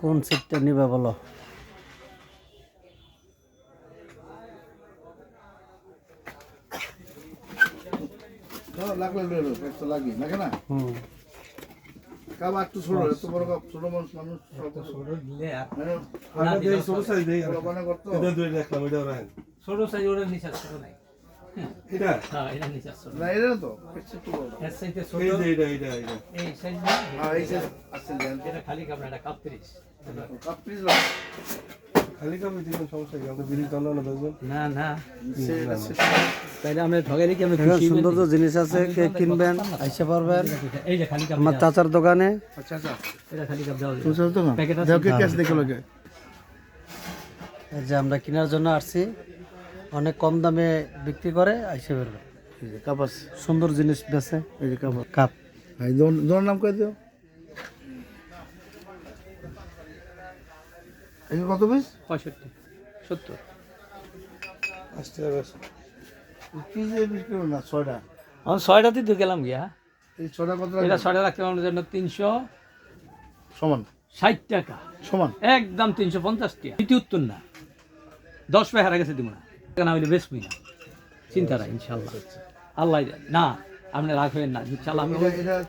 কোন সিটটা নিবে বলো? ছোট সাইজ ওটা নিচে ছোট নাই এটা হ্যাঁ এটা নিচে ছোট না এটা তো এর সাইজে ছোট এই যে এটা এই সাইজ হ্যাঁ এই যে আছে দেন এটা খালি কাপড় এটা কাপ 30 কাপ প্লিজ খালি কাপ দিবেন সমস্যা কি আমরা বিল টানো না দেখবেন না না তাইলে আমরা ঠগাই কি আমরা এখানে সুন্দর তো জিনিস আছে, কে কিনবেন আইসা পারবেন এই যে খালি কাপ আমার চাচার দোকানে। আচ্ছা আচ্ছা এটা খালি কাপ দাও তুই তো না প্যাকেট আছে দাও কি ক্যাশ দেখো লাগে এই যে আমরা কেনার জন্য আসছি, অনেক কম দামে বিক্রি করে আইসা পারবেন। এই যে কাপ আছে সুন্দর জিনিস বেছে। এই যে কাপ কাপ এই দোন নাম কই দিও এই কত পিস 65 70 80 টাকা কি যে বিক্রি না ছয়টা আমি 6টাতেই তো গেলাম গিয়া এই ছয়টা কত এটা টাকা 6টা রাখতে আমার জন্য 360 সমান টাকা সমান একদম 350 টাকা দ্বিতীয় উত্তর না 10 টাকা হারা গেছে দিব না কেন হইলে বেশবি না চিন্তা নাই ইনশাআল্লাহ আল্লাহ না আপনি রাখবেন না ইনশাআল্লাহ আমি এটা